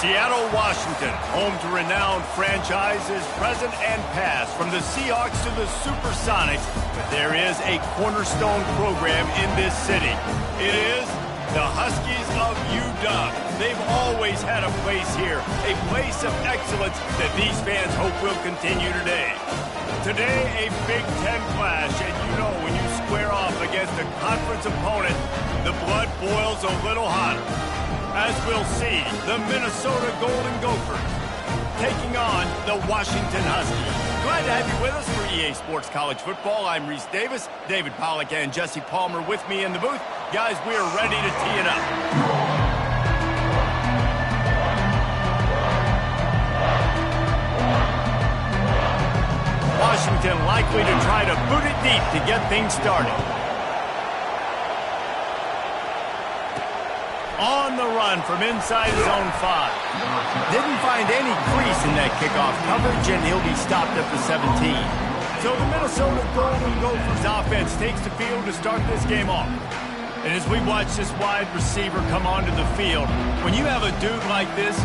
Seattle, Washington, home to renowned franchises present and past, from the Seahawks to the Supersonics. But there is a cornerstone program in this city. It is the Huskies of UW. They've always had a place here, a place of excellence that these fans hope will continue today. Today, a Big Ten clash, and you know when you square off against a conference opponent, the blood boils a little hotter. As we'll see, the Minnesota Golden Gophers taking on the Washington Huskies. Glad to have you with us for EA Sports College Football. I'm Reese Davis, David Pollack and Jesse Palmer with me in the booth. Guys, we are ready to tee it up. Washington likely to try to boot it deep to get things started. On the run from inside his own 5. Didn't find any crease in that kickoff coverage, and he'll be stopped at the 17. So the Minnesota Golden Gophers offense takes the field to start this game off. And as we watch this wide receiver come onto the field, when you have a dude like this,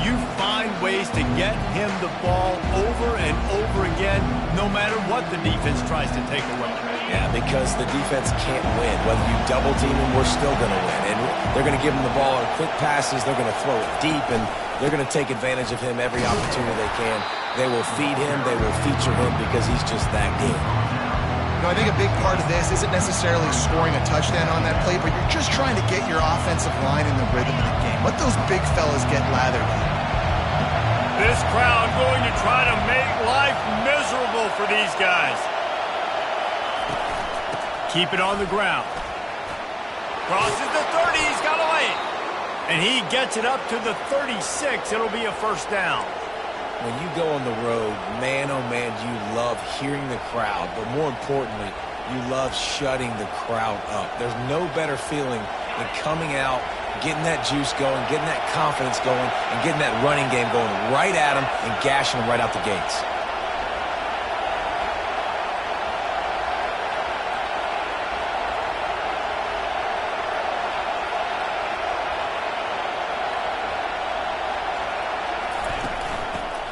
you find ways to get him the ball over and over again, no matter what the defense tries to take away. Yeah, because the defense can't win. Whether you double team him, we're still going to win. And they're going to give him the ball in quick passes. They're going to throw it deep, and they're going to take advantage of him every opportunity they can. They will feed him. They will feature him because he's just that good. You know, I think a big part of this isn't necessarily scoring a touchdown on that play, but you're just trying to get your offensive line in the rhythm of the game. Let those big fellas get lathered up. This crowd going to try to make life miserable for these guys. Keep it on the ground. Crosses the 30. He's got a lane. And he gets it up to the 36. It'll be a first down. When you go on the road, man, oh man, you love hearing the crowd. But more importantly, you love shutting the crowd up. There's no better feeling than coming out, getting that juice going, getting that confidence going, and getting that running game going right at them and gashing them right out the gates.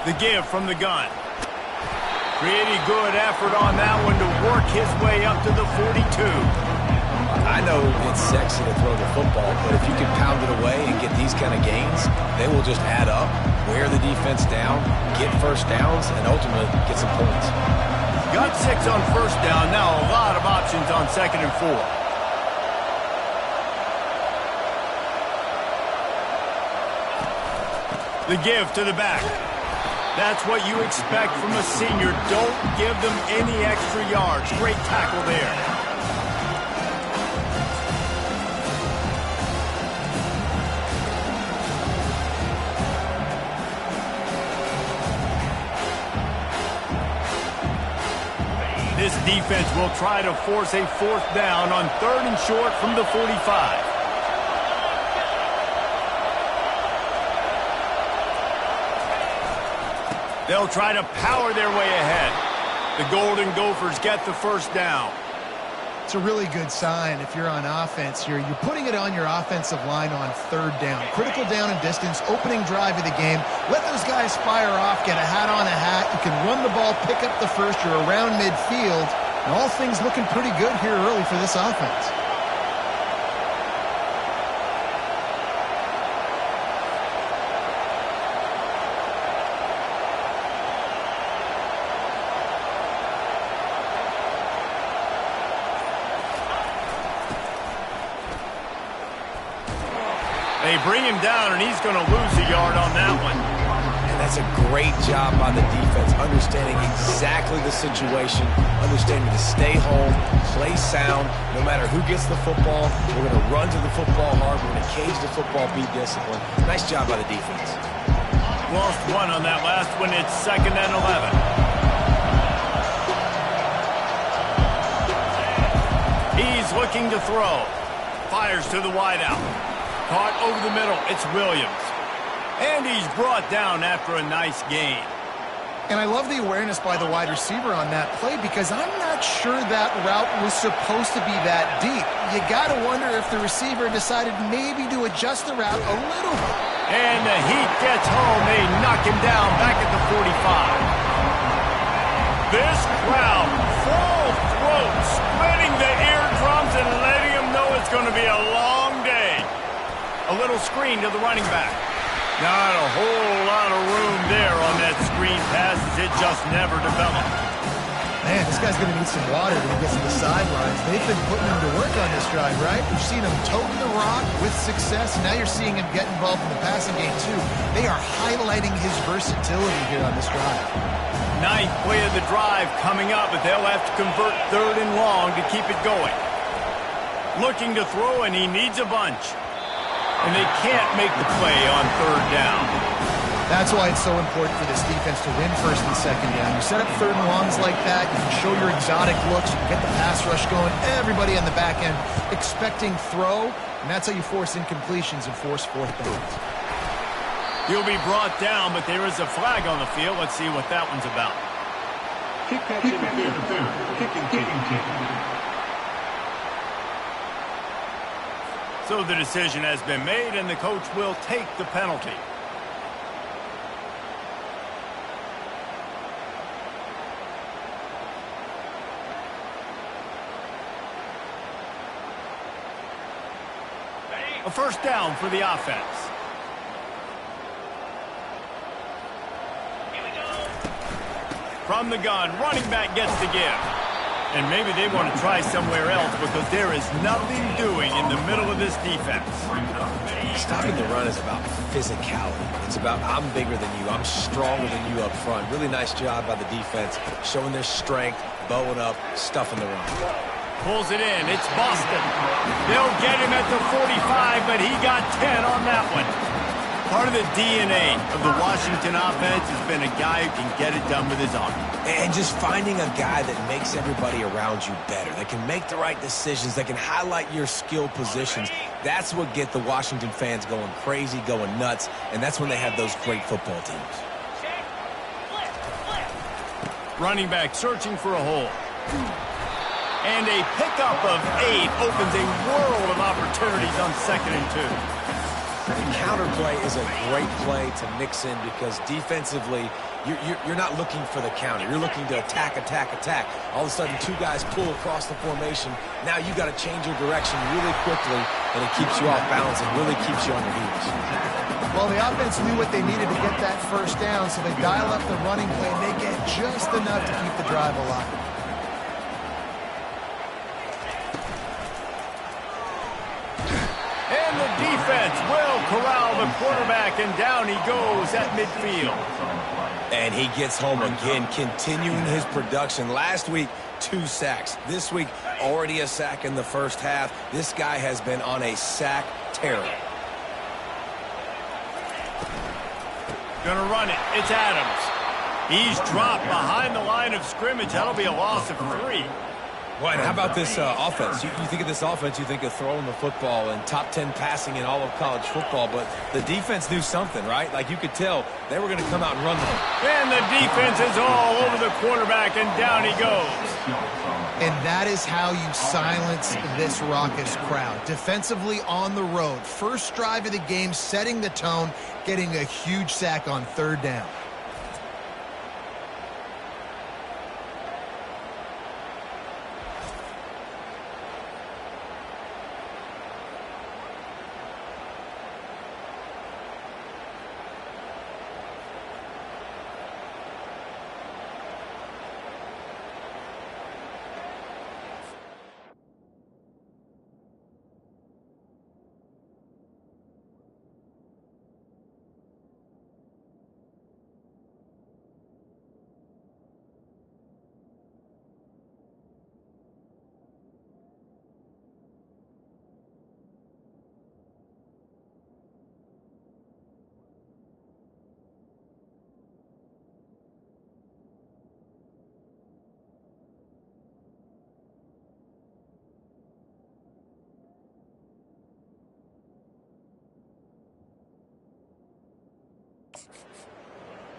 The give from the gun. Pretty good effort on that one to work his way up to the 42. I know it's sexy to throw the football, but if you can pound it away and get these kind of gains, they will just add up, wear the defense down, get first downs, and ultimately get some points. Got 6 on first down. Now a lot of options on 2nd and 4. The give to the back. That's what you expect from a senior. Don't give them any extra yards. Great tackle there. This defense will try to force a 4th down on 3rd and short from the 45. They'll try to power their way ahead. The Golden Gophers get the first down. It's a really good sign if you're on offense here. You're putting it on your offensive line on 3rd down. Critical down and distance, opening drive of the game. Let those guys fire off, get a hat on a hat. You can run the ball, pick up the first. You're around midfield. And all things looking pretty good here early for this offense. They bring him down, and he's going to lose a yard on that one. And that's a great job by the defense, understanding exactly the situation, understanding to stay home, play sound. No matter who gets the football, we're going to run to the football hard. We're going to cage the football, be disciplined. Nice job by the defense. Lost 1 on that last one. It's 2nd and 11. He's looking to throw. Fires to the wideout. Caught over the middle. It's Williams. And he's brought down after a nice gain. And I love the awareness by the wide receiver on that play because I'm not sure that route was supposed to be that deep. You got to wonder if the receiver decided maybe to adjust the route a little bit. And the heat gets home. They knock him down back at the 45. This crowd, full throat, splitting the eardrums and letting him know it's going to be a long day. A little screen to the running back. Not a whole lot of room there on that screen pass as it just never developed. Man, this guy's going to need some water when he gets to the sidelines. They've been putting him to work on this drive, right? You've seen him toting the rock with success, and now you're seeing him get involved in the passing game, too. They are highlighting his versatility here on this drive. Ninth play of the drive coming up, but they'll have to convert 3rd and long to keep it going. Looking to throw, and he needs a bunch. And they can't make the play on 3rd down. That's why it's so important for this defense to win 1st and 2nd down. You set up 3rd and longs like that, you can show your exotic looks, you can get the pass rush going, everybody on the back end expecting throw, and that's how you force incompletions and force 4th downs. He'll be brought down, but there is a flag on the field. Let's see what that one's about. Kick catch interference. Kicking kick. So the decision has been made, and the coach will take the penalty. A 1st down for the offense. From the gun, running back gets the give. And maybe they want to try somewhere else because there is nothing doing in the middle of this defense. Stopping the run is about physicality. It's about I'm bigger than you, I'm stronger than you up front. Really nice job by the defense, showing their strength, bowing up, stuffing the run. Pulls it in. It's Boston. They'll get him at the 45, but he got 10 on that one. Part of the DNA of the Washington offense has been a guy who can get it done with his arm. And just finding a guy that makes everybody around you better, that can make the right decisions, that can highlight your skill positions. That's what gets the Washington fans going crazy, going nuts, and that's when they have those great football teams. Running back searching for a hole. And a pickup of 8 opens a world of opportunities on 2nd and 2. The counter play is a great play to mix in because defensively, you're not looking for the counter. You're looking to attack. All of a sudden, 2 guys pull across the formation. Now you got to change your direction really quickly, and it keeps you off balance. It really keeps you on your heels. Well, the offense knew what they needed to get that 1st down, so they dial up the running play, and they get just enough to keep the drive alive. Defense will corral the quarterback, and down he goes at midfield. And he gets home again, continuing his production. Last week, 2 sacks. This week, already a sack in the 1st half. This guy has been on a sack terror. Gonna run it. It's Adams. He's dropped behind the line of scrimmage. That'll be a loss of 3. Well, and how about this offense? You think of this offense, you think of throwing the football and top 10 passing in all of college football, but the defense knew something, right? Like you could tell they were going to come out and run the ball. And the defense is all over the quarterback, and down he goes. And that is how you silence this raucous crowd. Defensively on the road. 1st drive of the game, setting the tone, getting a huge sack on 3rd down.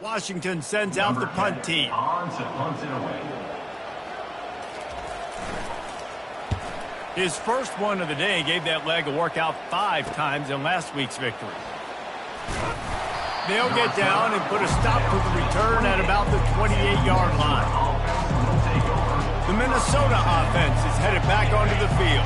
Washington sends out the punt team. His first one of the day gave that leg a workout 5 times in last week's victory. They'll get down and put a stop to the return at about the 28-yard line. The Minnesota offense is headed back onto the field.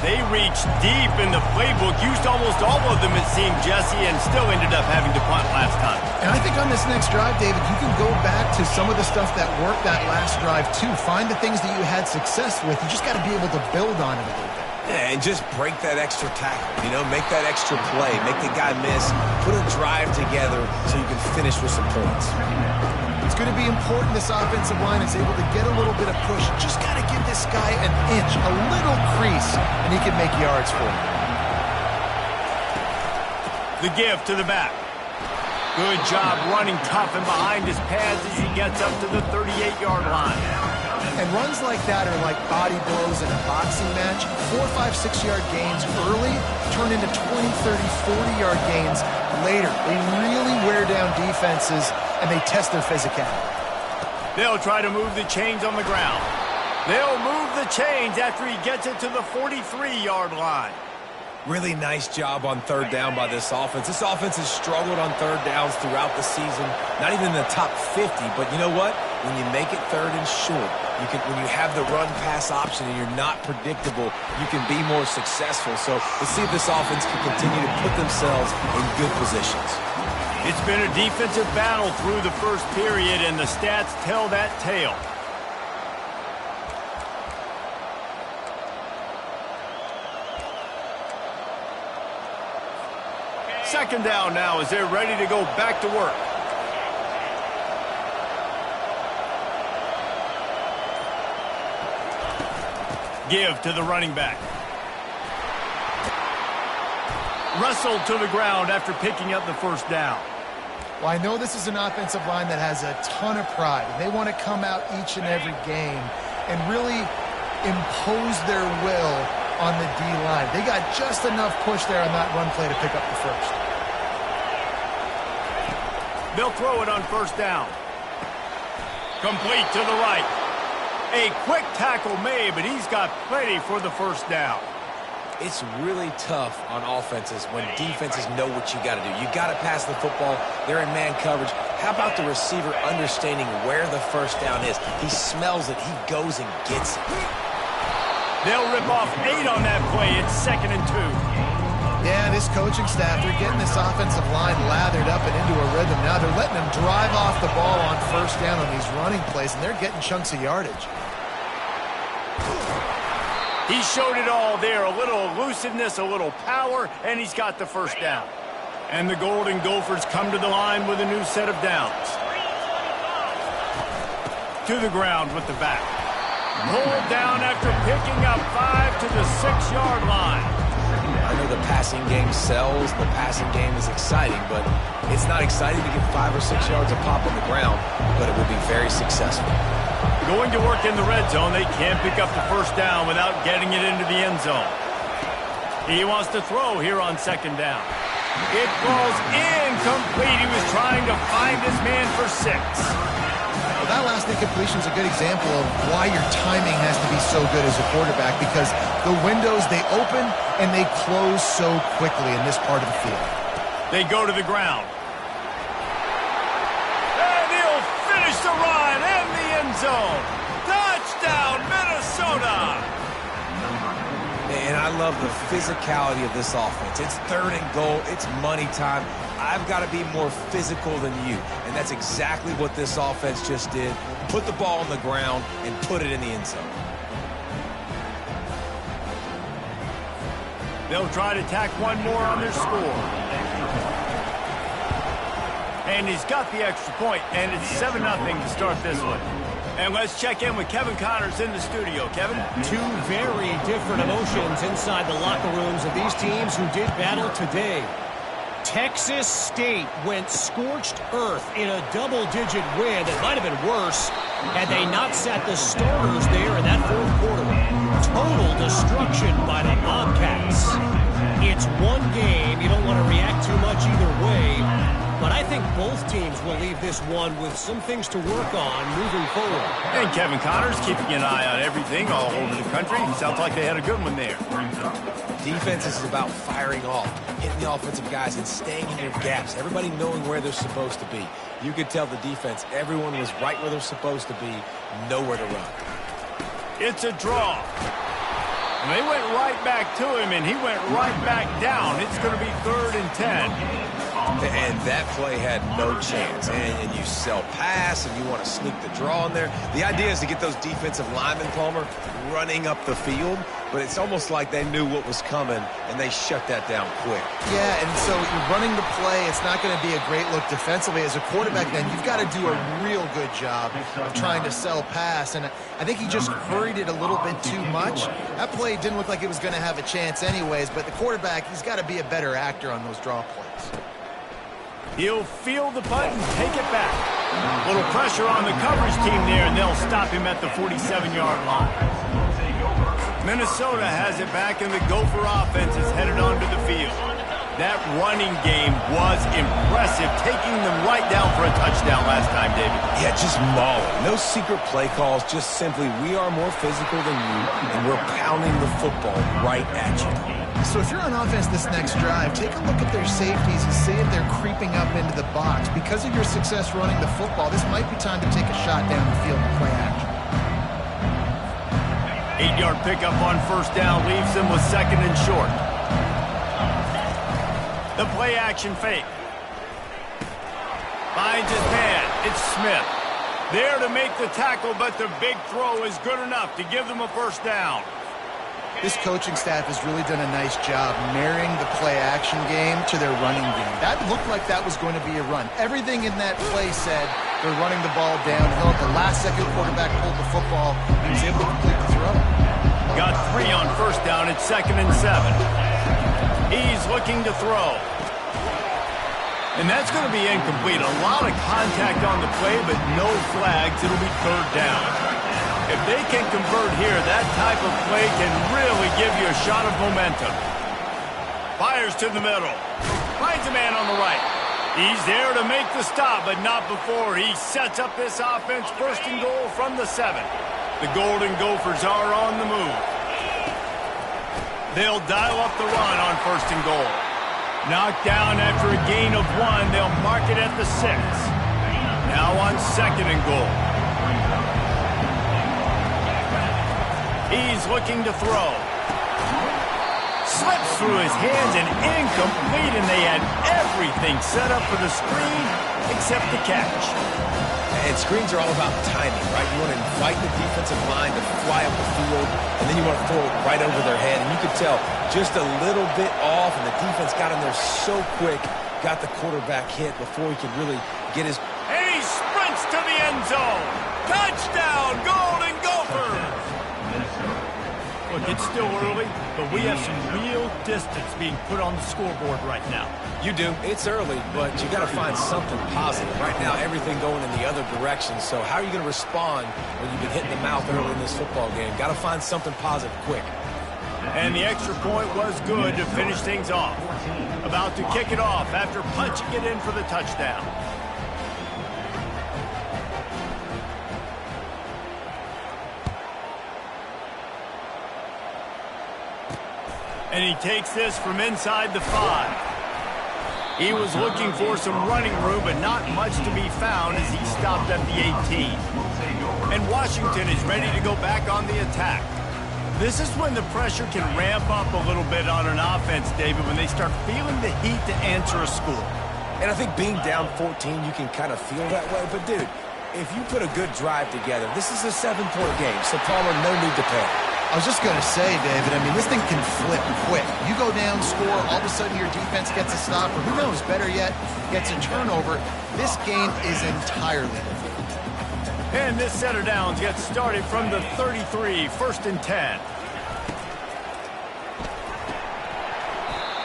They reached deep in the playbook, used almost all of them, it seemed, Jesse, and still ended up having to punt last time. And I think on this next drive, David, you can go back to some of the stuff that worked that last drive, too. Find the things that you had success with. You just got to be able to build on it a little bit. Yeah, and just break that extra tackle, make that extra play, make the guy miss, put a drive together so you can finish with some points. It's going to be important this offensive line is able to get a little bit of push. Just got to give this guy an inch, a little crease, and he can make yards for him. The give to the back. Good job running tough and behind his pads as he gets up to the 38-yard line. And runs like that are like body blows in a boxing match. 4, 5, 6-yard gains early turn into 20, 30, 40-yard gains later. They really wear down defenses, and they test their physicality. They'll try to move the chains on the ground. They'll move the chains after he gets it to the 43-yard line. Really nice job on third down by this offense. This offense has struggled on third downs throughout the season. Not even in the top 50, but you know what? When you make it third and short, when you have the run-pass option and you're not predictable, you can be more successful. So let's see if this offense can continue to put themselves in good positions. It's been a defensive battle through the first period, and the stats tell that tale. Second down now as they're ready to go back to work. Give to the running back. Wrestled to the ground after picking up the first down. Well, I know this is an offensive line that has a ton of pride, and they want to come out each and every game and really impose their will on the D-line. They got just enough push there on that run play to pick up the first. They'll throw it on first down. Complete to the right. A quick tackle made, but he's got plenty for the first down. It's really tough on offenses when defenses know what you got to do. You got to pass the football. They're in man coverage. How about the receiver understanding where the first down is? He smells it. He goes and gets it. They'll rip off 8 on that play. It's 2nd and 2. Yeah, this coaching staff, they're getting this offensive line lathered up and into a rhythm. Now they're letting them drive off the ball on first down on these running plays, and they're getting chunks of yardage. He showed it all there, a little elusiveness, a little power, and he's got the first down. And the Golden Gophers come to the line with a new set of downs. To the ground with the back. Pulled down after picking up 5 to the 6-yard line. I know the passing game sells, the passing game is exciting, but it's not exciting to get 5 or 6 yards of pop on the ground, but it will be very successful. Going to work in the red zone, they can't pick up the first down without getting it into the end zone. He wants to throw here on second down. It falls incomplete. He was trying to find his man for 6. Well, that last incompletion is a good example of why your timing has to be so good as a quarterback, because the windows, they open and they close so quickly in this part of the field. They go to the ground. And he'll finish the run in the end zone. Touchdown, Minnesota! And I love the physicality of this offense. It's 3rd and goal. It's money time. I've got to be more physical than you. And that's exactly what this offense just did. Put the ball on the ground and put it in the end zone. They'll try to tack one more on their score. And he's got the extra point, and it's 7-0 to start this one. And let's check in with Kevin Connors in the studio. Kevin? 2 very different emotions inside the locker rooms of these teams who did battle today. Texas State went scorched earth in a double-digit win that might have been worse had they not sat the starters there in that fourth quarter. Total destruction by the Bobcats. It's one game. You don't want to react too much either way. but I think both teams will leave this one with some things to work on moving forward. And Kevin Connors keeping an eye on everything all over the country. Sounds like they had a good one there. Defense is about firing off, hitting the offensive guys, and staying in your gaps. Everybody knowing where they're supposed to be. You could tell the defense, everyone was right where they're supposed to be, nowhere to run. It's a draw. And they went right back to him, and he went right back down. It's going to be 3rd and 10. And that play had no chance. And you sell pass, and you want to sneak the draw in there. The idea is to get those defensive linemen, Palmer, running up the field. But it's almost like they knew what was coming, and they shut that down quick. Yeah, and so you're running the play. It's not going to be a great look defensively. As a quarterback, then, you've got to do a real good job of trying to sell pass. And I think he just hurried it a little bit too much. That play didn't look like it was going to have a chance anyways, but the quarterback, he's got to be a better actor on those draw plays. He'll feel the punt and take it back. A little pressure on the coverage team there, and they'll stop him at the 47-yard line. Minnesota has it back, and the Gopher offense is headed onto the field. That running game was impressive, taking them right down for a touchdown last time, David. Yeah, just mauling. No secret play calls, just simply we are more physical than you, and we're pounding the football right at you. So if you're on offense this next drive, take a look at their safeties and see if they're creeping up into the box. Because of your success running the football, this might be time to take a shot down the field and play action. 8-yard pickup on 1st down leaves them with 2nd and short. The play action fake. Finds his man. It's Smith. There to make the tackle, but the big throw is good enough to give them a 1st down. This coaching staff has really done a nice job marrying the play-action game to their running game. That looked like that was going to be a run. Everything in that play said they're running the ball downhill. At the last second, quarterback pulled the football. He was able to complete the throw. Got 3 on 1st down. It's 2nd and 7. He's looking to throw. And that's going to be incomplete. A lot of contact on the play, but no flags. It'll be 3rd down. If they can convert here, that type of play can really give you a shot of momentum. Fires to the middle. Finds a man on the right. He's there to make the stop, but not before he sets up this offense 1st and goal from the 7. The Golden Gophers are on the move. They'll dial up the run on 1st and goal. Knocked down after a gain of 1. They'll mark it at the 6. Now on 2nd and goal. He's looking to throw. Slips through his hands and incomplete, and they had everything set up for the screen except the catch. And screens are all about timing, right? You want to invite the defensive line to fly up the field, and then you want to throw it right over their head. And you could tell just a little bit off, and the defense got in there so quick, got the quarterback hit before he could really get his... And he sprints to the end zone. Touchdown, Golden Gophers! Look, it's still early, but we have some real distance being put on the scoreboard right now. You do. It's early, but you got to find something positive. Right now, everything going in the other direction. So how are you going to respond when you've been hitting the mouth early in this football game? Got to find something positive quick. And the extra point was good to finish things off. About to kick it off after punching it in for the touchdown. And he takes this from inside the 5. He was looking for some running room, but not much to be found as he stopped at the 18. And Washington is ready to go back on the attack. This is when the pressure can ramp up a little bit on an offense, David, when they start feeling the heat to answer a score. And I think being down 14, you can kind of feel that way. But, dude, if you put a good drive together, this is a 7-point game, so Palmer, no need to panic. I was just going to say, David, I mean, this thing can flip quick. You go down, score, all of a sudden your defense gets a stop, or who knows, better yet, gets a turnover. This game is entirely different. And this set of downs gets started from the 33, 1st and 10.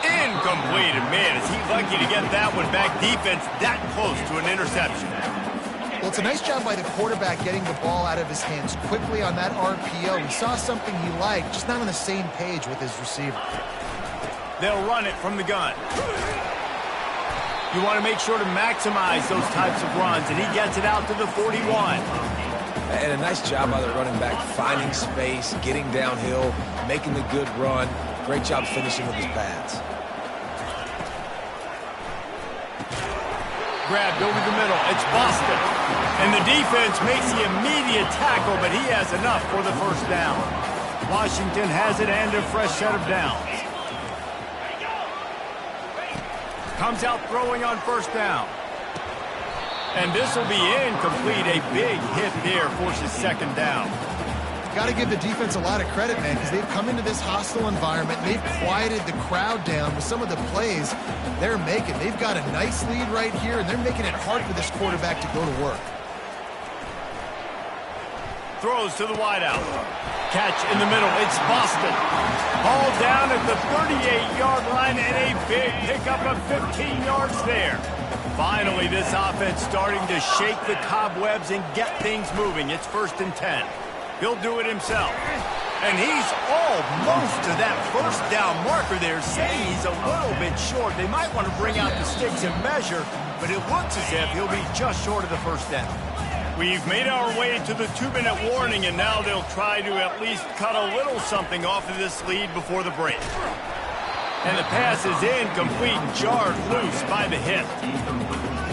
Incomplete, and man, is he lucky to get that one back. Defense that close to an interception. Well, it's a nice job by the quarterback getting the ball out of his hands quickly on that RPO. He saw something he liked, just not on the same page with his receiver. They'll run it from the gun. You want to make sure to maximize those types of runs, and he gets it out to the 41. And a nice job by the running back, finding space, getting downhill, making the good run. Great job finishing with his pads. Grabbed over the middle. It's Boston. And the defense makes the immediate tackle, but he has enough for the first down. Washington has it and a fresh set of downs. Comes out throwing on first down. And this will be incomplete. A big hit there forces second down. Got to give the defense a lot of credit, man, because they've come into this hostile environment. They've quieted the crowd down with some of the plays they're making. They've got a nice lead right here, and they're making it hard for this quarterback to go to work. Throws to the wideout. Catch in the middle. It's Boston. Hauled down at the 38-yard line, and a big pickup of 15 yards there. Finally, this offense starting to shake the cobwebs and get things moving. It's 1st and 10. He'll do it himself. And he's almost to that first down marker there, saying he's a little bit short. They might want to bring out the sticks and measure, but it looks as if he'll be just short of the first down. We've made our way to the 2-minute warning, and now they'll try to at least cut a little something off of this lead before the break. And the pass is incomplete, jarred loose by the hit.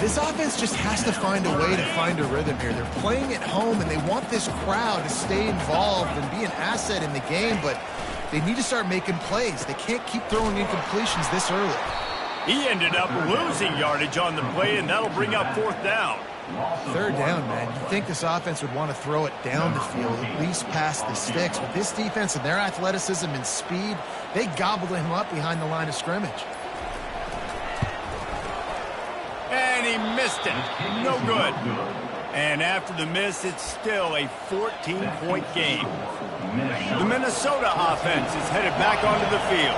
This offense just has to find a way to find a rhythm here. They're playing at home, and they want this crowd to stay involved and be an asset in the game, but they need to start making plays. They can't keep throwing incompletions this early. He ended up losing yardage on the play, and that'll bring up 4th down. 3rd down, man. You'd think this offense would want to throw it down the field, at least past the sticks. With this defense and their athleticism and speed, they gobbled him up behind the line of scrimmage. And he missed it. No good. And after the miss, it's still a 14-point game. The Minnesota offense is headed back onto the field.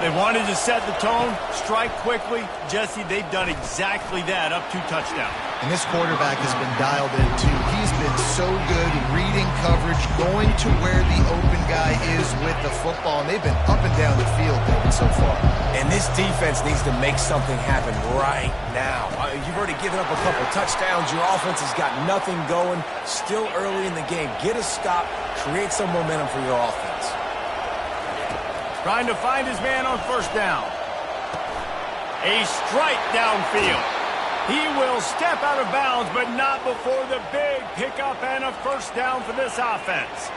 They wanted to set the tone, strike quickly. Jesse, they've done exactly that, up 2 touchdowns. And this quarterback has been dialed in, too. He's been so good reading coverage, going to where the open guy is with the football, and they've been up and down the field so far. And this defense needs to make something happen right now. You've already given up a couple touchdowns. Your offense has got nothing going. Still early in the game. Get a stop. Create some momentum for your offense. Trying to find his man on first down. A strike downfield. He will step out of bounds, but not before the big pickup and a first down for this offense.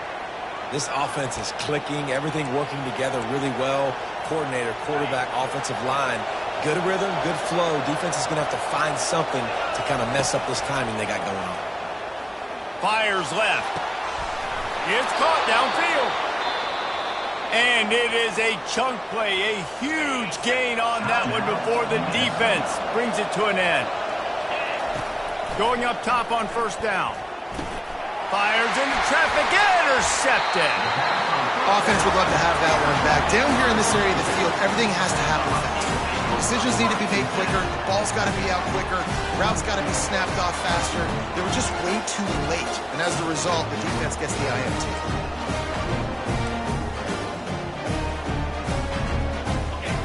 This offense is clicking, everything working together really well. Coordinator, quarterback, offensive line. Good rhythm, good flow. Defense is going to have to find something to kind of mess up this timing they got going on. Fires left. It's caught downfield. And it is a chunk play, a huge gain on that one before the defense brings it to an end. Going up top on first down. Fires into traffic, intercepted. Offense would love to have that one back. Down here in this area of the field, everything has to happen fast. Decisions need to be made quicker. The ball's got to be out quicker. Routes got to be snapped off faster. They were just way too late. And as a result, the defense gets the INT.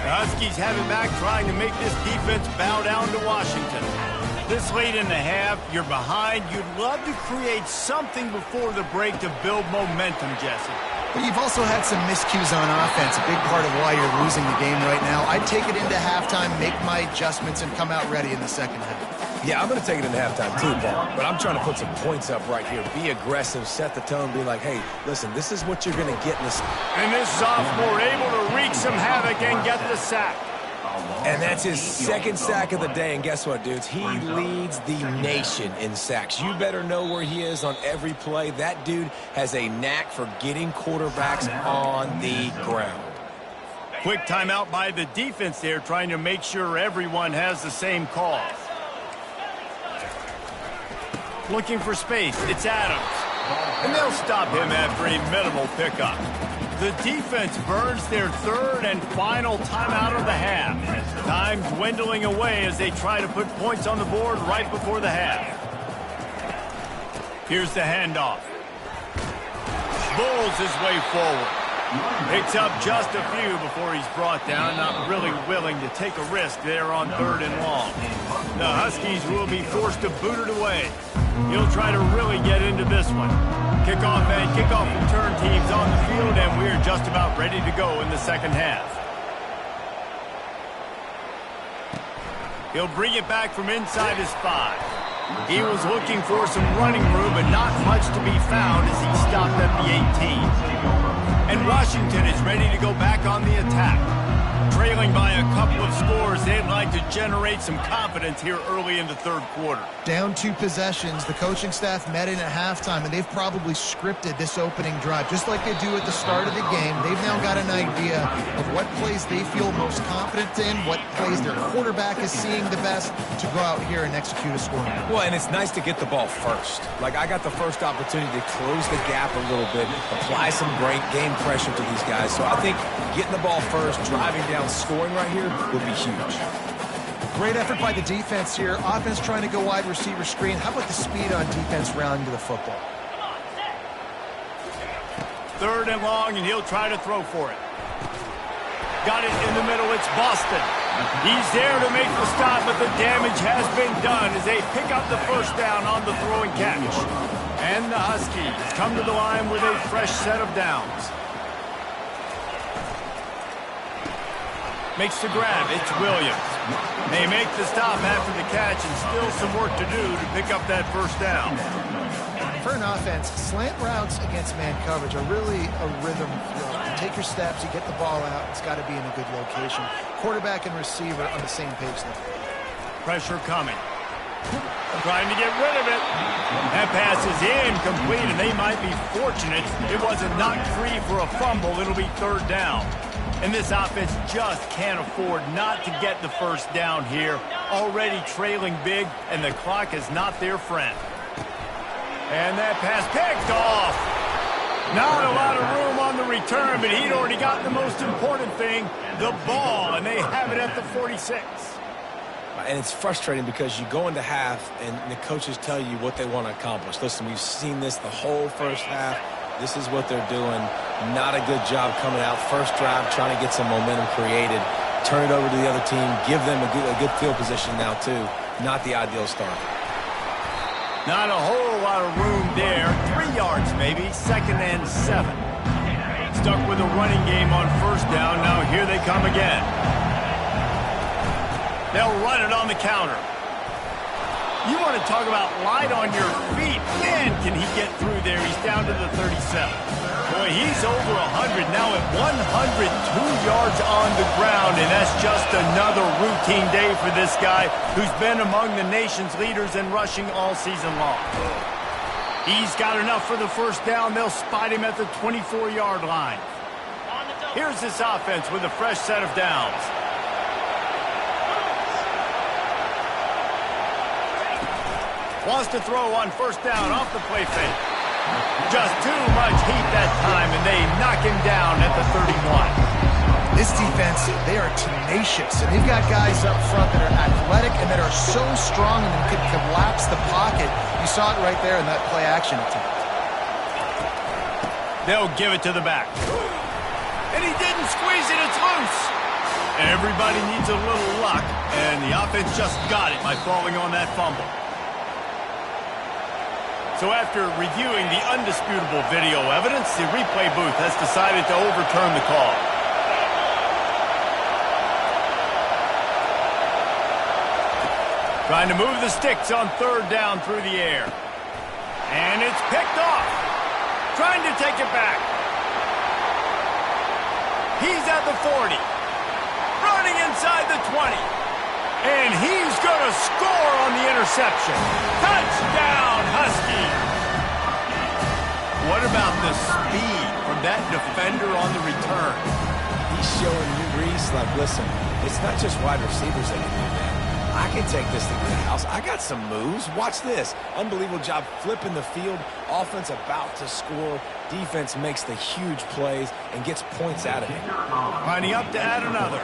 Huskies have it back, trying to make this defense bow down to Washington. This late in the half, you're behind. You'd love to create something before the break to build momentum, Jesse. But you've also had some miscues on offense, a big part of why you're losing the game right now. I'd take it into halftime, make my adjustments, and come out ready in the second half. Yeah, I'm going to take it into halftime too, Paul. But I'm trying to put some points up right here. Be aggressive, set the tone, be like, hey, listen, this is what you're going to get in this. And this sophomore able to wreak some havoc and get the sack. And that's his 2nd sack of the day. And guess what, dudes? He leads the nation in sacks. You better know where he is on every play. That dude has a knack for getting quarterbacks on the ground. Quick timeout by the defense there, trying to make sure everyone has the same call. Looking for space. It's Adams. And they'll stop him after a minimal pickup. The defense burns their 3rd and final timeout of the half. Time dwindling away as they try to put points on the board right before the half. Here's the handoff. Bulls his way forward. Picks up just a few before he's brought down, not really willing to take a risk there on 3rd and long. The Huskies will be forced to boot it away. He'll try to really get into this one. Kickoff and kickoff return teams on the field, and we're just about ready to go in the second half. He'll bring it back from inside his 5. He was looking for some running room, but not much to be found as he stopped at the 18. And Washington is ready to go back on the attack. Trailing by a couple of scores, they'd like to generate some confidence here early in the 3rd quarter. Down 2 possessions, the coaching staff met in at halftime, and they've probably scripted this opening drive. Just like they do at the start of the game, they've now got an idea of what plays they feel most confident in, what plays their quarterback is seeing the best to go out here and execute a score. Well, and it's nice to get the ball first. Like, I got the first opportunity to close the gap a little bit, apply some great game pressure to these guys. So I think getting the ball first, driving down, scoring right here would be huge. Great effort by the defense here. Offense trying to go wide receiver screen. How about the speed on defense rounding to the football? 3rd and long, and he'll try to throw for it. Got it in the middle. It's Boston. He's there to make the stop, but the damage has been done as they pick up the first down on the throw and catch. And the Huskies come to the line with a fresh set of downs. Makes the grab. It's Williams. They make the stop after the catch, and still some work to do to pick up that first down. For an offense, slant routes against man coverage are really a rhythm throw. You take your steps, you get the ball out, it's got to be in a good location. Quarterback and receiver on the same page there. Pressure coming. Trying to get rid of it. That pass is incomplete, and they might be fortunate it wasn't knocked free for a fumble. It'll be 3rd down. And this offense just can't afford not to get the first down here. Already trailing big, and the clock is not their friend. And that pass picked off. Not a lot of room on the return, but he'd already got the most important thing, the ball, and they have it at the 46. And it's frustrating because you go into half, and the coaches tell you what they want to accomplish. Listen, we've seen this the whole first half. This is what they're doing. Not a good job coming out. First drive, trying to get some momentum created. Turn it over to the other team. Give them a good field position now, too. Not the ideal start. Not a whole lot of room there. 3 yards, maybe. 2nd and 7. Stuck with a running game on first down. Now here they come again. They'll run it on the counter. You want to talk about light on your feet. Man, can he get through there. He's down to the 37. Boy, he's over 100 now at 102 yards on the ground, and that's just another routine day for this guy who's been among the nation's leaders in rushing all season long. He's got enough for the first down. They'll spot him at the 24-yard line. Here's this offense with a fresh set of downs. Wants to throw on first down off the play fake. Just too much heat that time, and they knock him down at the 31. This defense, they are tenacious, and they've got guys up front that are athletic and that are so strong and can collapse the pocket. You saw it right there in that play-action attempt. They'll give it to the back. And he didn't squeeze it. It's loose. Everybody needs a little luck, and the offense just got it by falling on that fumble. So after reviewing the undisputable video evidence, the replay booth has decided to overturn the call. Trying to move the sticks on 3rd down through the air. And it's picked off. Trying to take it back. He's at the 40. Running inside the 20. And he's going to score on the interception. Touchdown, Huskies. What about the speed from that defender on the return? He's showing you, Reese, like, listen, it's not just wide receivers that can do that. I can take this to the house. I got some moves. Watch this. Unbelievable job flipping the field. Offense about to score. Defense makes the huge plays and gets points out of it. Lining up to add another.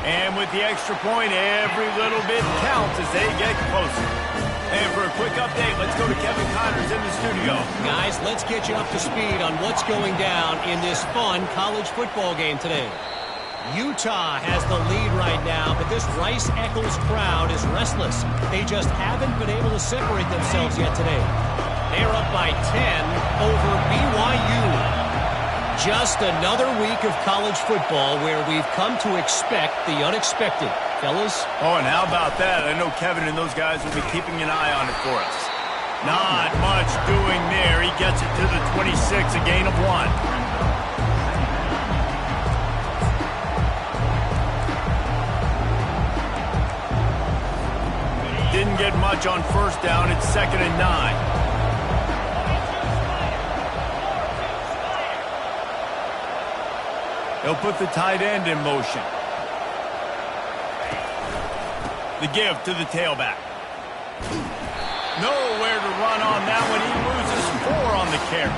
And with the extra point, every little bit counts as they get closer. And for a quick update, let's go to Kevin Connors in the studio. Guys, let's get you up to speed on what's going down in this fun college football game today. Utah has the lead right now, but this Rice-Eccles crowd is restless. They just haven't been able to separate themselves yet today. They're up by 10 over BYU. Just another week of college football where we've come to expect the unexpected. Fellas? Oh, and how about that? I know Kevin and those guys will be keeping an eye on it for us. Not much doing there. He gets it to the 26, a gain of 1. Didn't get much on first down. It's 2nd and 9. He'll put the tight end in motion. The give to the tailback. Nowhere to run on that one. He loses 4 on the carry.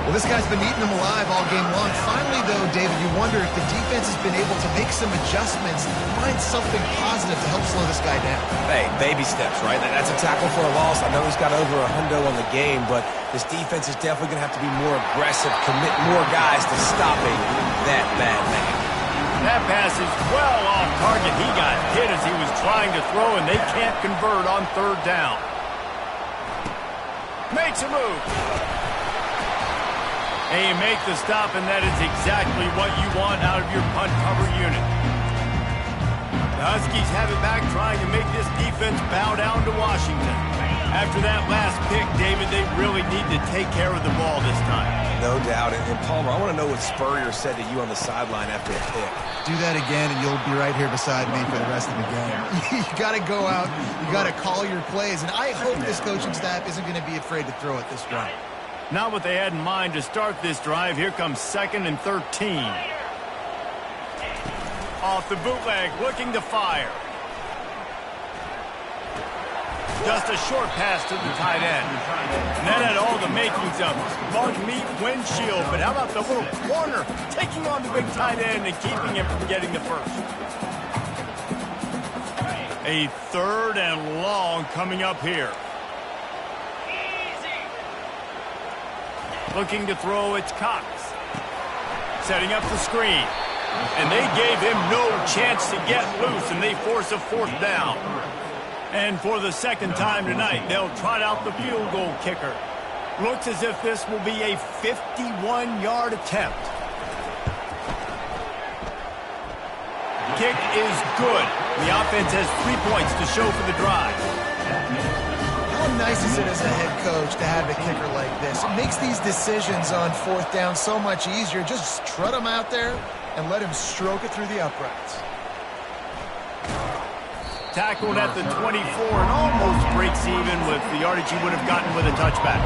Well, this guy's been eating them alive all game long. Finally, though, David, you wonder if the defense has been able to make some adjustments, find something positive to help slow this guy down. Hey, baby steps, right? That's a tackle for a loss. I know he's got over a hundo on the game, but this defense is definitely going to have to be more aggressive, commit more guys to stopping that bad man. That pass is well off target. He got hit as he was trying to throw, and they can't convert on 3rd down. Makes a move. And you make the stop, and that is exactly what you want out of your punt cover unit. The Huskies have it back, trying to make this defense bow down to Washington. After that last pick, David, they really need to take care of the ball this time. No doubt. And Palmer, I want to know what Spurrier said to you on the sideline after a pick. Do that again, and you'll be right here beside me for the rest of the game. You got to go out. You got to call your plays. And I hope this coaching staff isn't going to be afraid to throw it this drive. Not what they had in mind to start this drive. Here comes 2nd and 13. Off the bootleg, looking to fire. Just a short pass to the tight end. And that had all the makings of bug meat windshield. But how about the little corner taking on the big tight end and keeping him from getting the first? A 3rd and long coming up here. Looking to throw, it's Cox. Setting up the screen. And they gave him no chance to get loose, and they force a 4th down. And for the 2nd time tonight, they'll trot out the field goal kicker. Looks as if this will be a 51-yard attempt. Kick is good. The offense has 3 points to show for the drive. How nice is it as a head coach to have a kicker like this? It makes these decisions on 4th down so much easier. Just trot him out there and let him stroke it through the uprights. Tackled at the 24 and almost breaks even with the yardage he would have gotten with a touchback.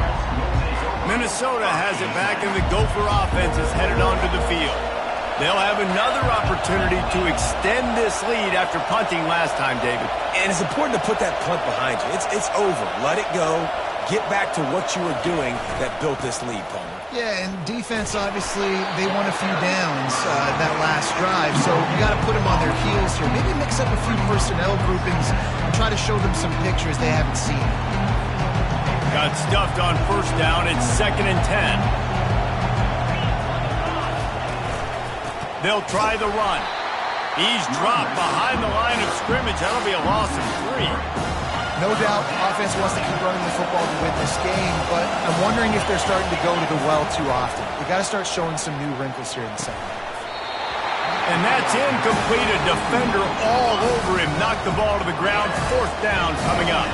Minnesota has it back, and the Gopher offense is headed onto the field. They'll have another opportunity to extend this lead after punting last time, David. And it's important to put that punt behind you. It's over. Let it go. Get back to what you were doing that built this lead, Palmer. Yeah, and defense, obviously, they won a few downs that last drive, so you got to put them on their heels here. Maybe mix up a few personnel groupings and try to show them some pictures they haven't seen. Got stuffed on 1st down. It's 2nd and 10. They'll try the run. He's dropped behind the line of scrimmage. That'll be a loss of 3. No doubt, offense wants to keep running the football to win this game, but I'm wondering if they're starting to go to the well too often. They got to start showing some new wrinkles here in the 2nd. And that's incomplete. A defender all over him. Knocked the ball to the ground. 4th down coming up.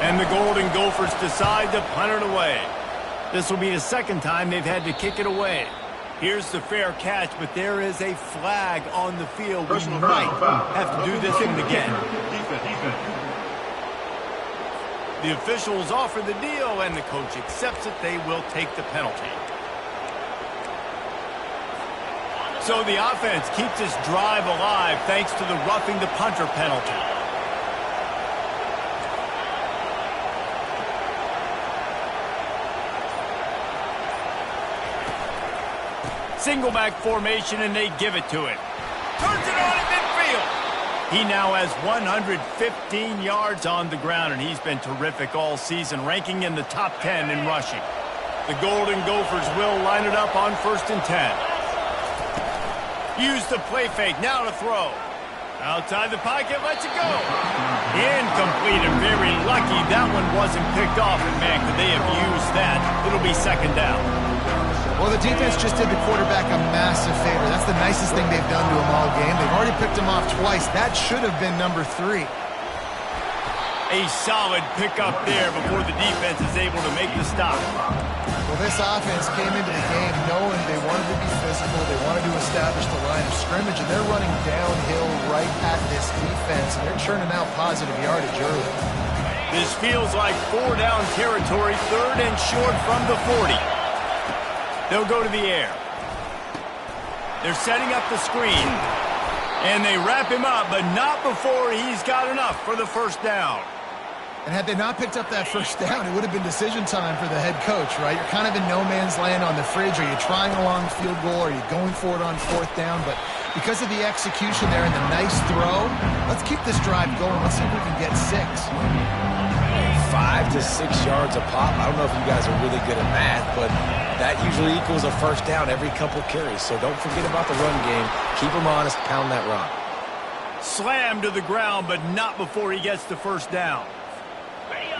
And the Golden Gophers decide to punt it away. This will be the 2nd time they've had to kick it away. Here's the fair catch, but there is a flag on the field. We might have to do this one again. The officials offer the deal, and the coach accepts it. They will take the penalty. So the offense keeps this drive alive thanks to the roughing the punter penalty. Single back formation, and they give it to him. Turns it on at midfield. He now has 115 yards on the ground, and he's been terrific all season, ranking in the top 10 in rushing. The Golden Gophers will line it up on 1st and 10. Use the play fake, now to throw. Outside the pocket, lets it go. Incomplete, and very lucky that one wasn't picked off. And man, could they have used that? It'll be 2nd down. Well, the defense just did the quarterback a massive favor. That's the nicest thing they've done to him all game. They've already picked him off twice. That should have been number 3. A solid pickup there before the defense is able to make the stop. Well, this offense came into the game knowing they wanted to be physical, they wanted to establish the line of scrimmage, and they're running downhill right at this defense, and they're churning out positive yardage early. This feels like 4-down territory, 3rd and short from the 40. They'll go to the air. They're setting up the screen, and they wrap him up, but not before he's got enough for the 1st down. And had they not picked up that 1st down, it would have been decision time for the head coach, right? You're kind of in no man's land on the fridge. Are you trying a long field goal? Are you going for it on 4th down? But because of the execution there and the nice throw, let's keep this drive going. Let's see if we can get 6. 5 to 6 yards a pop. I don't know if you guys are really good at math, but that usually equals a 1st down every couple carries. So don't forget about the run game. Keep them honest. Pound that rock. Slammed to the ground, but not before he gets the 1st down.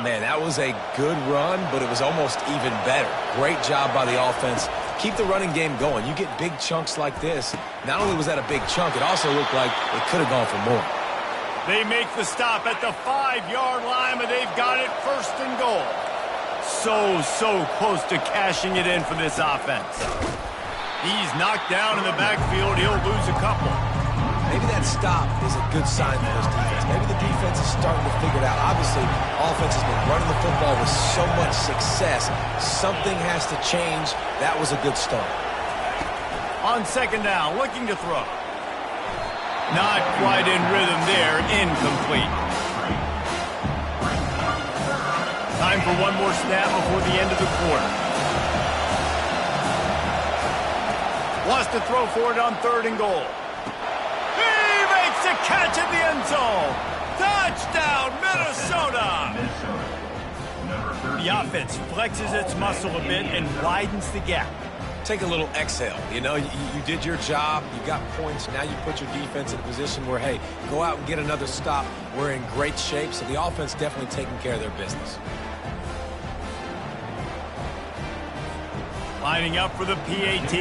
Man, that was a good run, but it was almost even better. Great job by the offense. Keep the running game going. You get big chunks like this. Not only was that a big chunk, it also looked like it could have gone for more. They make the stop at the 5-yard line, but they've got it 1st and goal. So close to cashing it in for this offense. He's knocked down in the backfield. He'll lose a couple. Maybe that stop is a good sign for this defense. Maybe the defense is starting to figure it out. Obviously, offense has been running the football with so much success. Something has to change. That was a good start. On 2nd down, looking to throw. Not quite in rhythm there. Incomplete. Time for one more snap before the end of the quarter. Wants to throw for it on 3rd and goal. To catch in the end zone. Touchdown, Minnesota! The offense flexes its muscle a bit and widens the gap. Take a little exhale. You know, you did your job. You got points. Now you put your defense in a position where, hey, go out and get another stop. We're in great shape, so the offense definitely taking care of their business. Lining up for the PAT.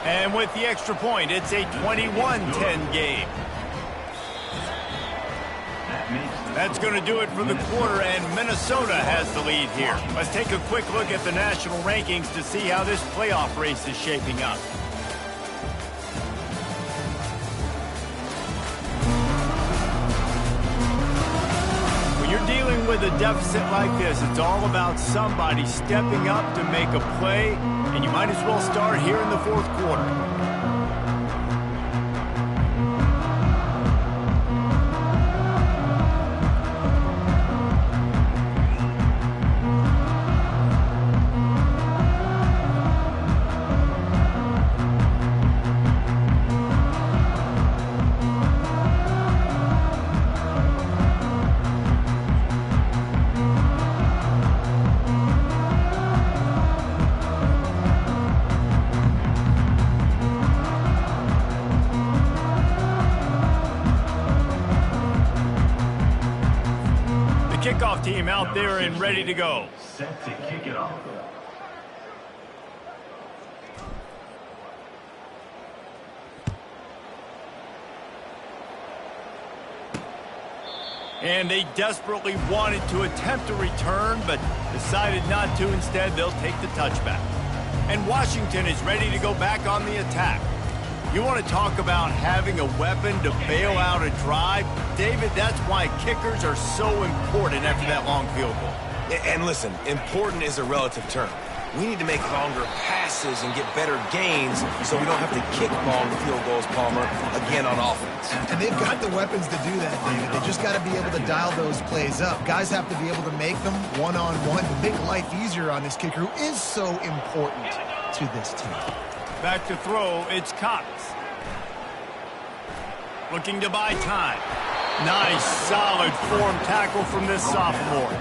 And with the extra point, it's a 21-10 game. That's going to do it for the quarter, and Minnesota has the lead here. Let's take a quick look at the national rankings to see how this playoff race is shaping up. When you're dealing with a deficit like this, it's all about somebody stepping up to make a play, and you might as well start here in the 4th quarter. Kickoff team out there and ready to go. Set to kick it off. And they desperately wanted to attempt a return, but decided not to. Instead, they'll take the touchback. And Washington is ready to go back on the attack. You want to talk about having a weapon to bail out a drive? David, that's why kickers are so important after that long field goal. And listen, important is a relative term. We need to make longer passes and get better gains so we don't have to kick long field goals, Palmer, again on offense. And they've got the weapons to do that, David. They just got to be able to dial those plays up. Guys have to be able to make them one-on-one to make life easier on this kicker who is so important to this team. Back to throw, it's Cox. Looking to buy time. Nice, solid form tackle from this sophomore.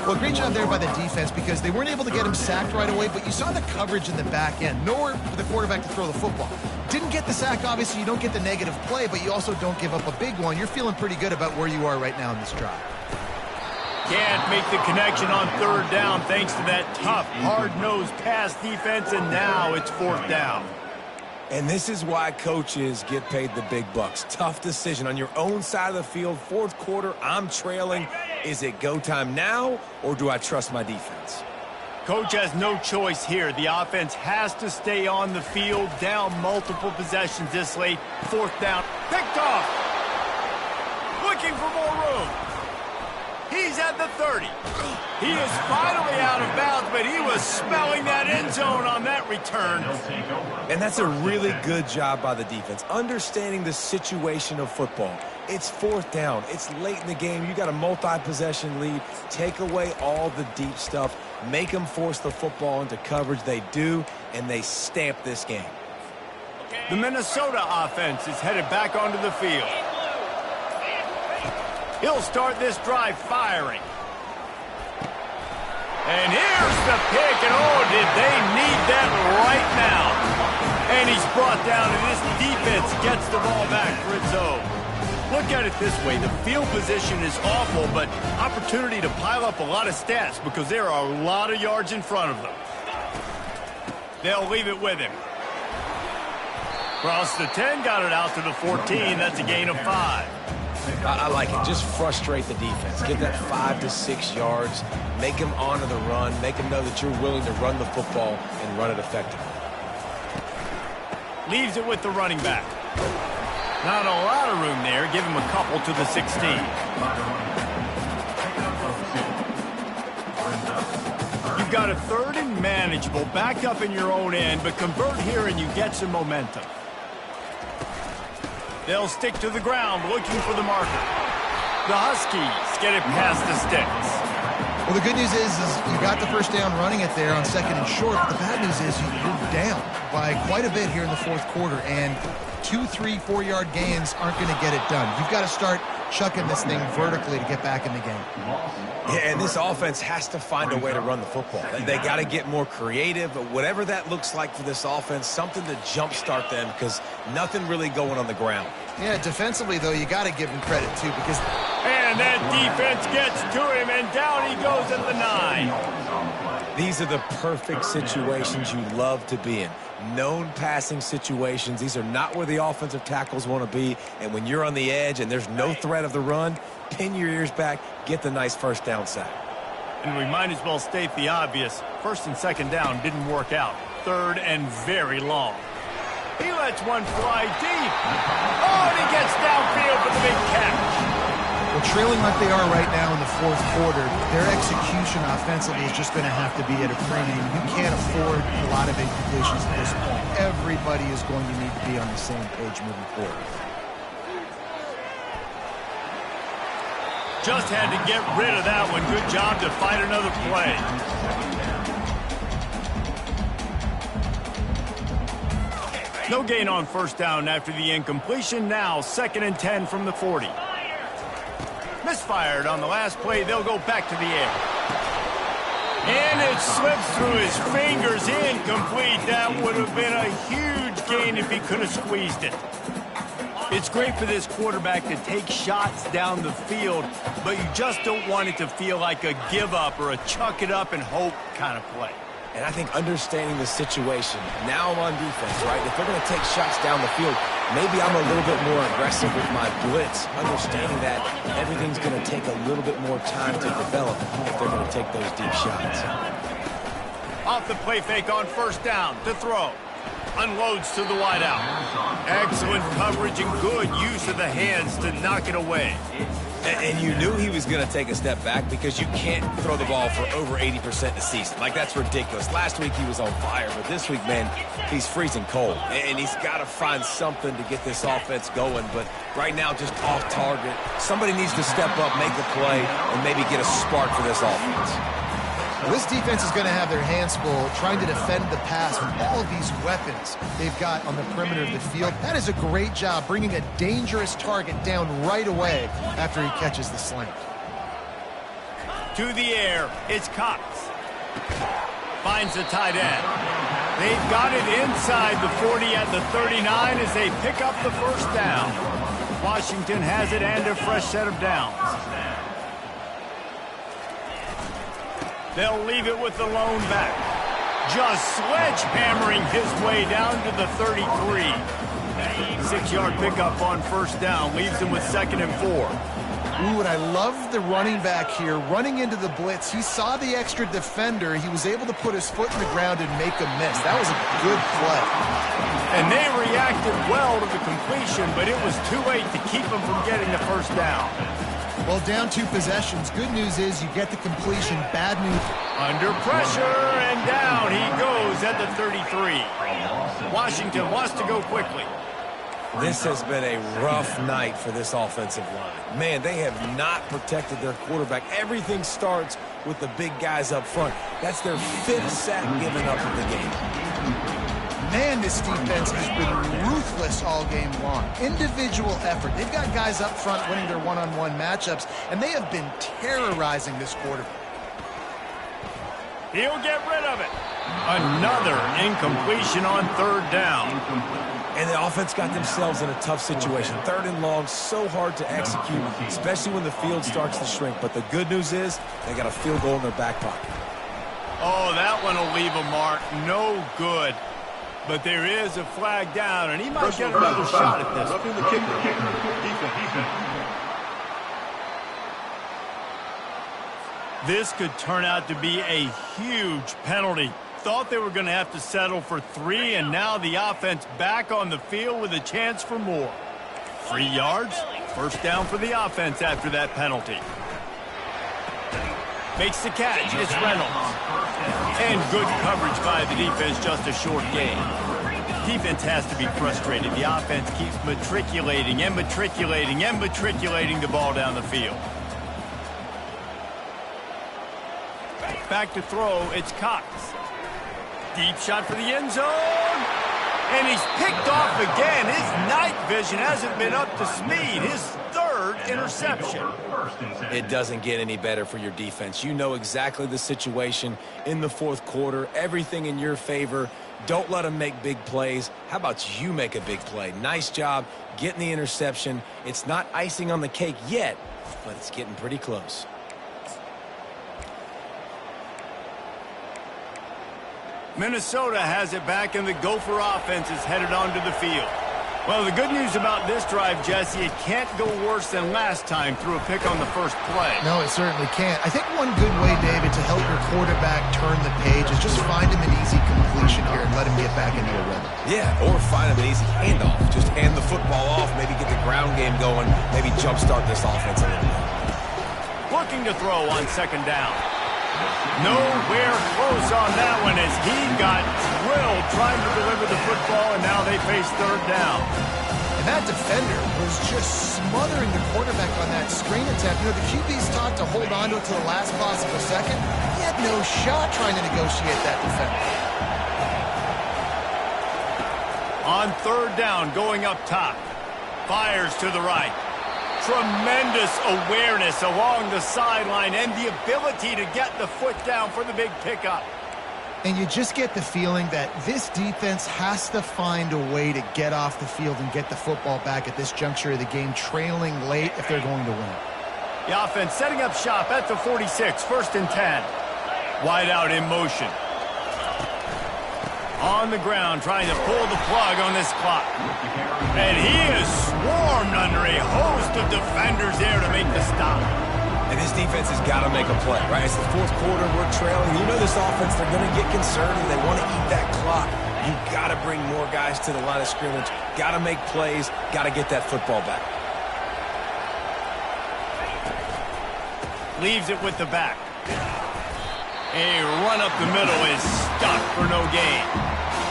Well, great job there by the defense because they weren't able to get him sacked right away, but you saw the coverage in the back end. Nowhere for the quarterback to throw the football. Didn't get the sack, obviously. You don't get the negative play, but you also don't give up a big one. You're feeling pretty good about where you are right now in this drive. Can't make the connection on third down thanks to that tough, hard-nosed pass defense, and now it's fourth down. And this is why coaches get paid the big bucks. Tough decision on your own side of the field. Fourth quarter, I'm trailing. Is it go time now, or do I trust my defense? Coach has no choice here. The offense has to stay on the field, down multiple possessions this late. Fourth down, picked off. Looking for more room. He's at the 30. He is finally out of bounds, but he was smelling that end zone on that return. And that's a really good job by the defense, understanding the situation of football. It's fourth down. It's late in the game. You got a multi-possession lead. Take away all the deep stuff. Make them force the football into coverage. They do, and they stamp this game. The Minnesota offense is headed back onto the field. He'll start this drive firing. And here's the pick, and oh, did they need that right now. And he's brought down, and this defense gets the ball back for its own. Look at it this way. The field position is awful, but opportunity to pile up a lot of stats because there are a lot of yards in front of them. They'll leave it with him. Cross the 10, got it out to the 14. That's a gain of 5. I like it. Just frustrate the defense. Get that 5 to 6 yards. Make them honor the run. Make them know that you're willing to run the football and run it effectively. Leaves it with the running back. Not a lot of room there. Give him a couple to the 16. You've got a third and manageable. Back up in your own end, but convert here and you get some momentum. They'll stick to the ground, looking for the marker. The Huskies get it past the sticks. Well, the good news is you got the first down running it there on second and short. But the bad news is you're down by quite a bit here in the fourth quarter, and 2, 3, 4-yard gains aren't going to get it done. You've got to start chucking this thing vertically to get back in the game. Yeah, and this offense has to find a way to run the football. They got to get more creative, but whatever that looks like for this offense, something to jumpstart them because nothing really going on the ground. Yeah, defensively, though, you got to give him credit, too, because... And that defense gets to him, and down he goes at the 9. These are the perfect situations you love to be in. Known passing situations. These are not where the offensive tackles want to be. And when you're on the edge and there's no threat of the run, pin your ears back, get the nice first down sack. And we might as well state the obvious. First and second down didn't work out. Third and very long. He lets one fly deep. Oh, and he gets downfield for the big catch. Well, trailing like they are right now in the fourth quarter, their execution offensively is just going to have to be at a premium. You can't afford a lot of incompletions at this point. Everybody is going to need to be on the same page moving forward. Just had to get rid of that one. Good job to fight another play. No gain on first down after the incompletion. Now 2nd and 10 from the 40. Misfired on the last play. They'll go back to the air. And it slips through his fingers. Incomplete. That would have been a huge gain if he could have squeezed it. It's great for this quarterback to take shots down the field, but you just don't want it to feel like a give-up or a chuck-it-up and hope kind of play. And I think understanding the situation, now I'm on defense, right? If they're going to take shots down the field, maybe I'm a little bit more aggressive with my blitz, understanding that everything's going to take a little bit more time to develop if they're going to take those deep shots. Off the play fake on first down to throw. Unloads to the wideout. Excellent coverage and good use of the hands to knock it away. And you knew he was going to take a step back because you can't throw the ball for over 80% a season. Like, that's ridiculous. Last week he was on fire, but this week, man, he's freezing cold. And he's got to find something to get this offense going. But right now, just off target. Somebody needs to step up, make a play, and maybe get a spark for this offense. This defense is going to have their hands full trying to defend the pass with all of these weapons they've got on the perimeter of the field. That is a great job bringing a dangerous target down right away after he catches the slant. To the air, it's Cox. Finds the tight end. They've got it inside the 40 at the 39 as they pick up the first down. Washington has it and a fresh set of downs. They'll leave it with the lone back. Just sledgehammering his way down to the 33. 6-yard pickup on first down leaves him with 2nd and 4. Ooh, and I love the running back here running into the blitz. He saw the extra defender. He was able to put his foot in the ground and make a miss. That was a good play. And they reacted well to the completion, but it was too late to keep him from getting the first down. Well, down 2 possessions. Good news is you get the completion. Bad news. Under pressure, and down he goes at the 33. Washington wants to go quickly. This has been a rough night for this offensive line. Man, they have not protected their quarterback. Everything starts with the big guys up front. That's their 5th sack given up in the game. Man, this defense has been ruthless all game long. Individual effort. They've got guys up front winning their one-on-one matchups, and they have been terrorizing this quarterback. He'll get rid of it. Another incompletion on 3rd down. And the offense got themselves in a tough situation. 3rd and long, so hard to execute, especially when the field starts to shrink. But the good news is they got a field goal in their back pocket. Oh, that one will leave a mark. No good. But there is a flag down, and he might get another shot at this. Roughing the kicker. Defense. This could turn out to be a huge penalty. Thought they were going to have to settle for 3, and now the offense back on the field with a chance for more. 3 yards, first down for the offense after that penalty. Makes the catch, it's Reynolds. And good coverage by the defense, just a short gain. Defense has to be frustrated. The offense keeps matriculating and matriculating and matriculating the ball down the field. Back to throw, it's Cox. Deep shot for the end zone. And he's picked off again. His night vision hasn't been up to speed. His 3rd interception. It doesn't get any better for your defense. You know exactly the situation in the 4th quarter. Everything in your favor. Don't let them make big plays. How about you make a big play? Nice job getting the interception. It's not icing on the cake yet, but it's getting pretty close. Minnesota has it back, and the Gopher offense is headed onto the field. Well, the good news about this drive, Jesse, it can't go worse than last time through a pick on the first play. No, it certainly can't. I think one good way, David, to help your quarterback turn the page is just find him an easy completion here and let him get back into a rhythm. Yeah, or find him an easy handoff. Just hand the football off, maybe get the ground game going, maybe jumpstart this offense a little bit. Looking to throw on 2nd down. Nowhere close on that one as he got drilled trying to deliver the football, and now they face 3rd down. And that defender was just smothering the quarterback on that screen attempt. You know, the QB's taught to hold on to it to the last possible second. He had no shot trying to negotiate that defender. On 3rd down, going up top. Fires to the right. Tremendous awareness along the sideline and the ability to get the foot down for the big pickup. And you just get the feeling that this defense has to find a way to get off the field and get the football back at this juncture of the game, trailing late if they're going to win. The offense setting up shop at the 46, 1st and 10. Wide out in motion. On the ground, trying to pull the plug on this clock. And he is swarmed under a host of defenders there to make the stop. And this defense has got to make a play, right? It's the 4th quarter, we're trailing. You know this offense, they're going to get concerned and they want to eat that clock. You got to bring more guys to the line of scrimmage. Got to make plays, got to get that football back. Leaves it with the back. A run up the middle is stuck for no gain.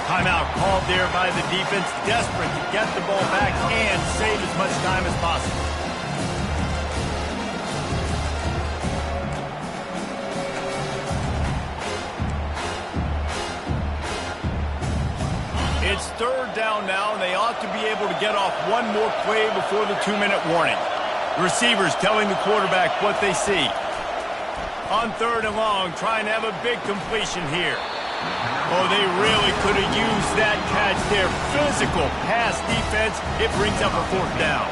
Timeout called there by the defense, desperate to get the ball back and save as much time as possible. have to be able to get off one more play before the 2-minute warning. The receivers telling the quarterback what they see. On 3rd and long, trying to have a big completion here. Oh, they really could have used that catch there. Physical pass defense. It brings up a 4th down.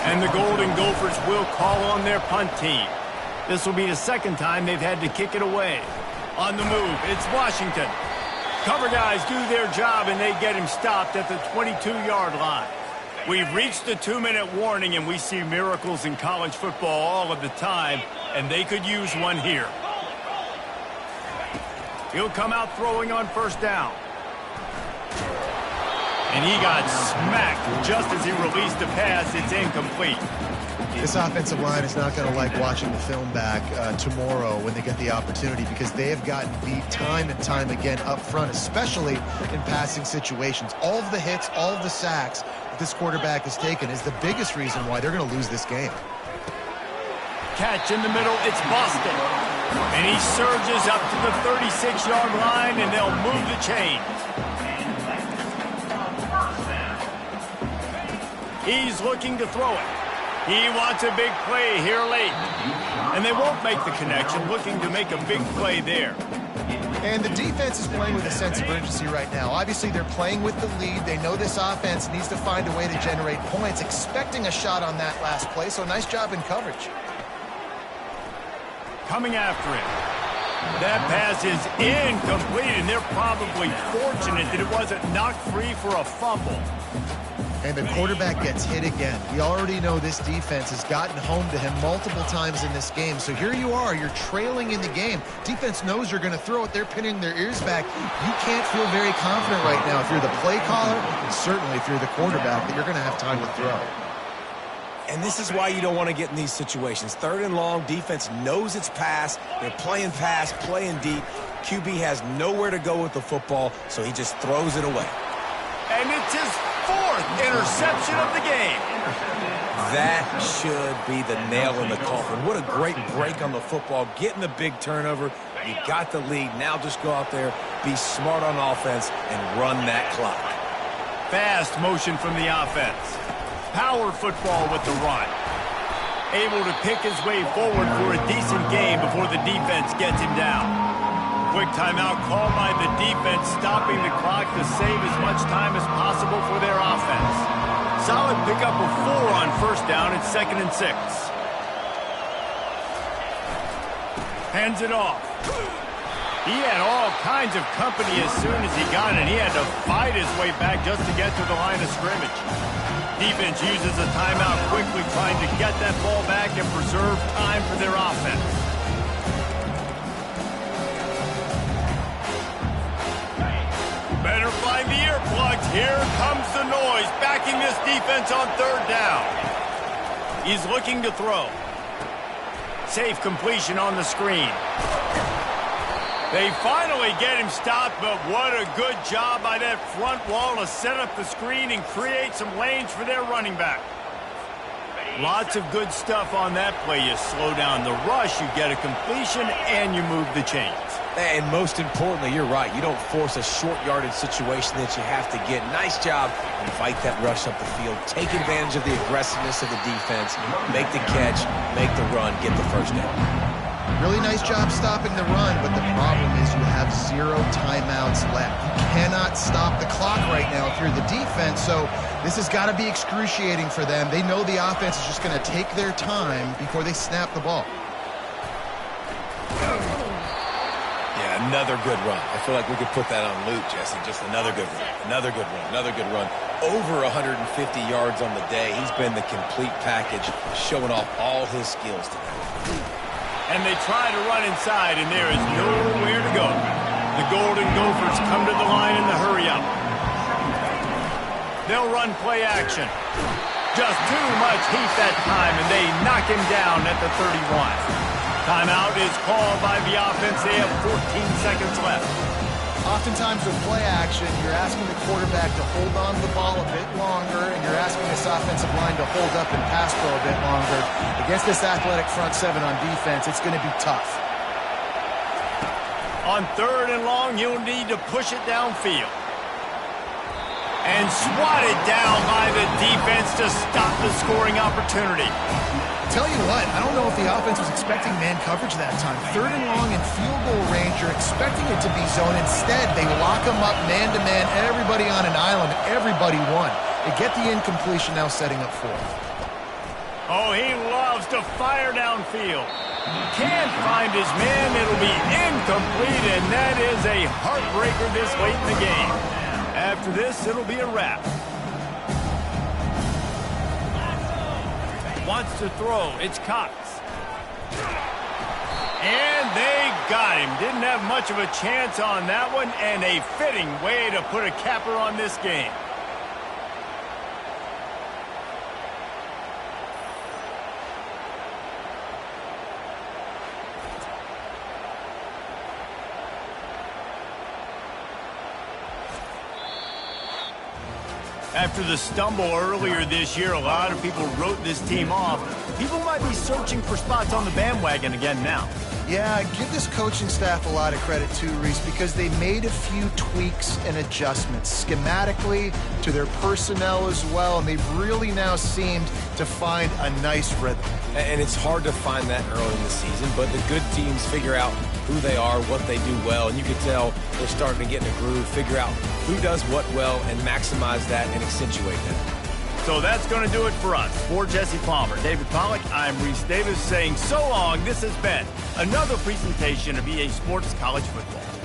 And the Golden Gophers will call on their punt team. This will be the 2nd time they've had to kick it away. On the move, it's Washington. Cover guys do their job, and they get him stopped at the 22-yard line. We've reached the 2-minute warning, and we see miracles in college football all of the time, and they could use one here. He'll come out throwing on 1st down. And he got smacked just as he released the pass. It's incomplete. This offensive line is not going to like watching the film back tomorrow when they get the opportunity, because they have gotten beat time and time again up front, especially in passing situations. All of the hits, all of the sacks that this quarterback has taken is the biggest reason why they're going to lose this game. Catch in the middle, it's Boston. And he surges up to the 36-yard line, and they'll move the chains. He's looking to throw it. He wants a big play here late. And they won't make the connection, looking to make a big play there. And the defense is playing with a sense of urgency right now. Obviously, they're playing with the lead. They know this offense needs to find a way to generate points, expecting a shot on that last play, so nice job in coverage. Coming after it. That pass is incomplete, and they're probably fortunate that it wasn't knocked free for a fumble. And the quarterback gets hit again. We already know this defense has gotten home to him multiple times in this game. So here you are, you're trailing in the game. Defense knows you're going to throw it. They're pinning their ears back. You can't feel very confident right now if you're the play caller, and certainly if you're the quarterback, that you're going to have time to throw. And this is why you don't want to get in these situations. 3rd and long, defense knows it's pass. They're playing pass, playing deep. QB has nowhere to go with the football, so he just throws it away. And it's his 4th interception of the game. That should be the nail in the coffin. What a great break on the football. Getting the big turnover. You got the lead. Now just go out there, be smart on offense, and run that clock. Fast motion from the offense. Power football with the run. Able to pick his way forward for a decent game before the defense gets him down. Quick timeout called by the defense, stopping the clock to save as much time as possible for their offense. Solid pickup of 4 on 1st down. It's 2nd and 6. Hands it off. He had all kinds of company as soon as he got it. He had to fight his way back just to get to the line of scrimmage. Defense uses a timeout quickly, trying to get that ball back and preserve time for their offense. Better find the earplugs. Here comes the noise, backing this defense on 3rd down. He's looking to throw. Safe completion on the screen. They finally get him stopped, but what a good job by that front wall to set up the screen and create some lanes for their running back. Lots of good stuff on that play. You slow down the rush, you get a completion, and you move the chains. And most importantly, you're right. You don't force a short yardage situation that you have to get. Nice job. Invite that rush up the field. Take advantage of the aggressiveness of the defense. Make the catch. Make the run. Get the 1st down. Really nice job stopping the run, but the problem is you have 0 timeouts left. You cannot stop the clock right now if you're the defense, so this has got to be excruciating for them. They know the offense is just going to take their time before they snap the ball. Yeah, another good run. I feel like we could put that on loop, Jesse. Just another good run. Another good run. Another good run. Over 150 yards on the day. He's been the complete package, showing off all his skills today. And they try to run inside, and there is nowhere to go. The Golden Gophers come to the line in the hurry-up. They'll run play action. Just too much heat that time, and they knock him down at the 31. Timeout is called by the offense. They have 14 seconds left. Oftentimes with play action, you're asking the quarterback to hold on to the ball a bit longer, and you're asking this offensive line to hold up and pass pro a bit longer. Against this athletic front 7 on defense, it's going to be tough. On 3rd and long, you'll need to push it downfield. And swatted down by the defense to stop the scoring opportunity. Tell you what, I don't know if the offense was expecting man coverage that time. 3rd and long in field goal range, you're expecting it to be zone. Instead, they lock them up man-to-man, everybody on an island, everybody won. They get the incompletion, now setting up 4th. Oh, he loves to fire downfield. Can't find his man. It'll be incomplete, and that is a heartbreaker this late in the game. After this, it'll be a wrap. Wants to throw. It's Cox. And they got him. Didn't have much of a chance on that one, and a fitting way to put a capper on this game. After the stumble earlier this year, a lot of people wrote this team off. People might be searching for spots on the bandwagon again now. Yeah, give this coaching staff a lot of credit too, Reese, because they made a few tweaks and adjustments schematically to their personnel as well, and they've really now seemed to find a nice rhythm. And it's hard to find that early in the season, but the good teams figure out who they are, what they do well, and you can tell they're starting to get in a groove, figure out who does what well, and maximize that and accentuate that. So that's going to do it for us. For Jesse Palmer, David Pollack, I'm Reese Davis saying so long. This has been another presentation of EA Sports College Football.